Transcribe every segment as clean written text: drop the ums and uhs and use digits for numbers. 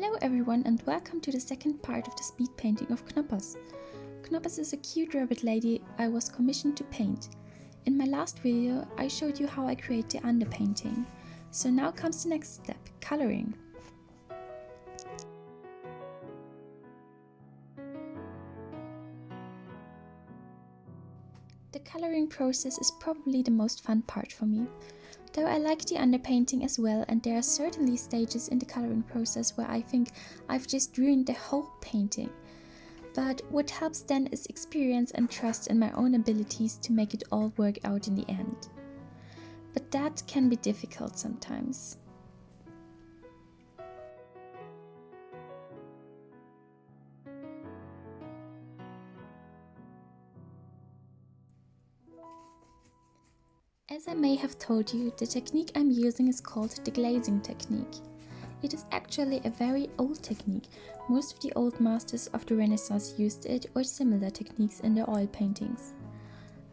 Hello everyone and welcome to the second part of the speed painting of Knoppers. Knoppers is a cute rabbit lady I was commissioned to paint. In my last video I showed you how I create the underpainting. So now comes the next step, coloring. The coloring process is probably the most fun part for me. Though I like the underpainting as well, and there are certainly stages in the coloring process where I think I've just ruined the whole painting. But what helps then is experience and trust in my own abilities to make it all work out in the end. But that can be difficult sometimes. As I may have told you, the technique I'm using is called the glazing technique. It is actually a very old technique. Most of the old masters of the Renaissance used it or similar techniques in their oil paintings.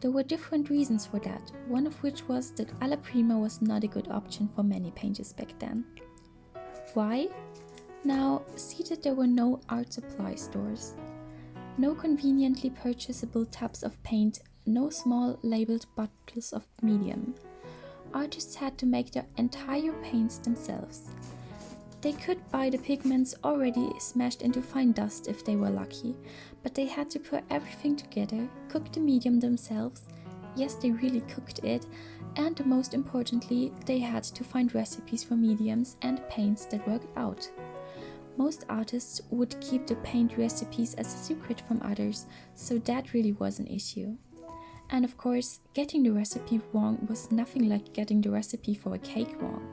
There were different reasons for that, one of which was that alla prima was not a good option for many painters back then. Why? Now, see that there were no art supply stores, no conveniently purchasable tubs of paint, no small labeled bottles of medium. Artists had to make their entire paints themselves. They could buy the pigments already smashed into fine dust if they were lucky, but they had to put everything together, cook the medium themselves, yes they really cooked it, and most importantly they had to find recipes for mediums and paints that worked out. Most artists would keep the paint recipes as a secret from others, so that really was an issue. And of course, getting the recipe wrong was nothing like getting the recipe for a cake wrong.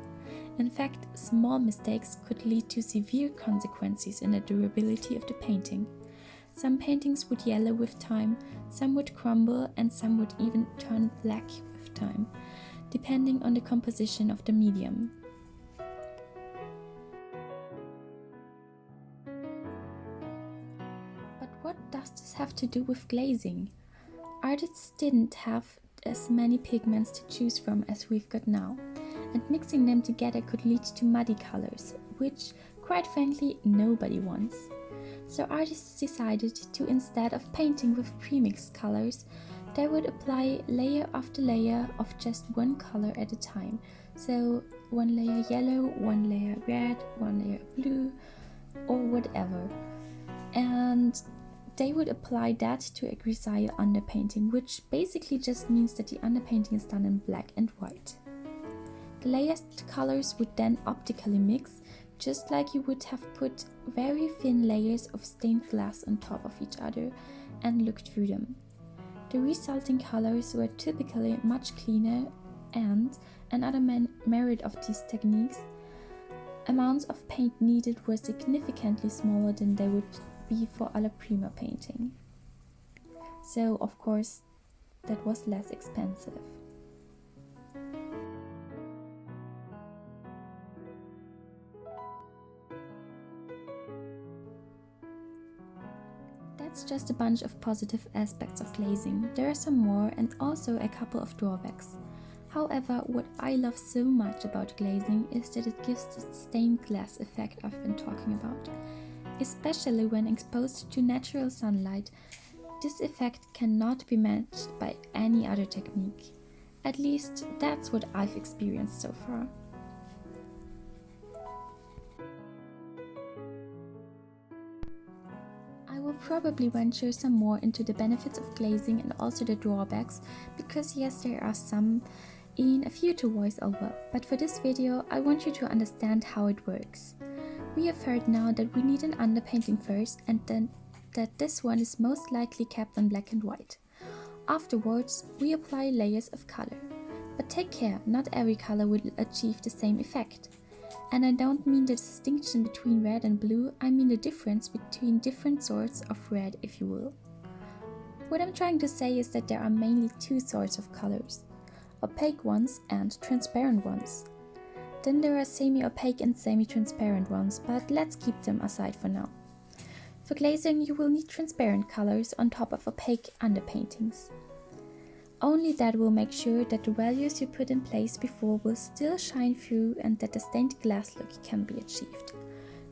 In fact, small mistakes could lead to severe consequences in the durability of the painting. Some paintings would yellow with time, some would crumble, and some would even turn black with time, depending on the composition of the medium. But what does this have to do with glazing? Artists didn't have as many pigments to choose from as we've got now, and mixing them together could lead to muddy colors, which, quite frankly, nobody wants. So artists decided to, instead of painting with premixed colors, they would apply layer after layer of just one color at a time. So one layer yellow, one layer red, one layer blue, or whatever. And they would apply that to a grisaille underpainting, which basically just means that the underpainting is done in black and white. The layered colors would then optically mix, just like you would have put very thin layers of stained glass on top of each other and looked through them. The resulting colors were typically much cleaner, and another merit of these techniques, amounts of paint needed were significantly smaller than they would be for alla prima painting. So of course that was less expensive. That's just a bunch of positive aspects of glazing. There are some more and also a couple of drawbacks. However, what I love so much about glazing is that it gives the stained glass effect I've been talking about. Especially when exposed to natural sunlight, this effect cannot be matched by any other technique. At least that's what I've experienced so far. I will probably venture some more into the benefits of glazing and also the drawbacks, because yes, there are some in a future voiceover, but for this video I want you to understand how it works. We have heard now that we need an underpainting first, and then that this one is most likely kept on black and white. Afterwards, we apply layers of color. But take care, not every color will achieve the same effect. And I don't mean the distinction between red and blue, I mean the difference between different sorts of red, if you will. What I'm trying to say is that there are mainly two sorts of colors: opaque ones and transparent ones. Then there are semi-opaque and semi-transparent ones, but let's keep them aside for now. For glazing you will need transparent colors on top of opaque underpaintings. Only that will make sure that the values you put in place before will still shine through and that the stained glass look can be achieved.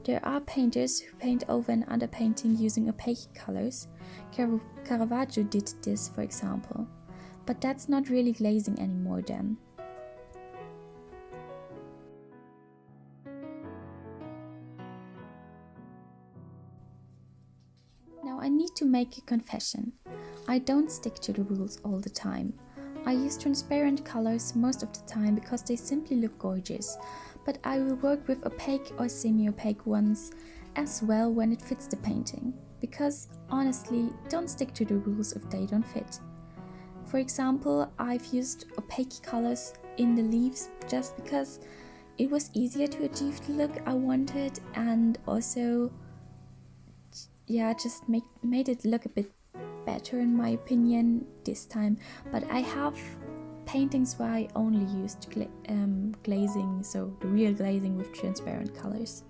There are painters who paint over and underpainting using opaque colors. Caravaggio did this, for example. But that's not really glazing anymore then. Now I need to make a confession. I don't stick to the rules all the time. I use transparent colors most of the time because they simply look gorgeous, but I will work with opaque or semi-opaque ones as well when it fits the painting, because honestly, don't stick to the rules if they don't fit. For example, I've used opaque colors in the leaves just because it was easier to achieve the look I wanted, and also just made it look a bit better in my opinion this time. But I have paintings where I only used glazing, so the real glazing with transparent colors.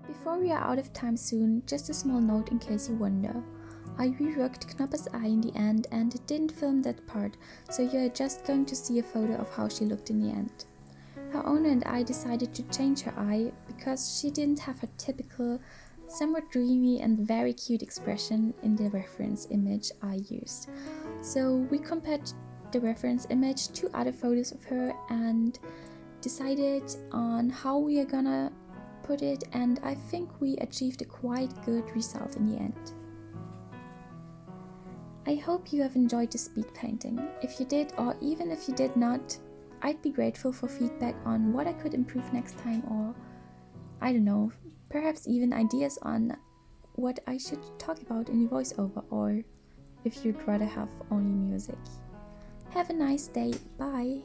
Before we are out of time soon, just a small note in case you wonder. I reworked Knopper's eye in the end and it didn't film that part, so you're just going to see a photo of how she looked in the end. Her owner and I decided to change her eye because she didn't have her typical, somewhat dreamy and very cute expression in the reference image I used. So we compared the reference image to other photos of her and decided on how we are gonna put it, and I think we achieved a quite good result in the end. I hope you have enjoyed the speed painting. If you did, or even if you did not, I'd be grateful for feedback on what I could improve next time, or I don't know, perhaps even ideas on what I should talk about in the voiceover, or if you'd rather have only music. Have a nice day, bye!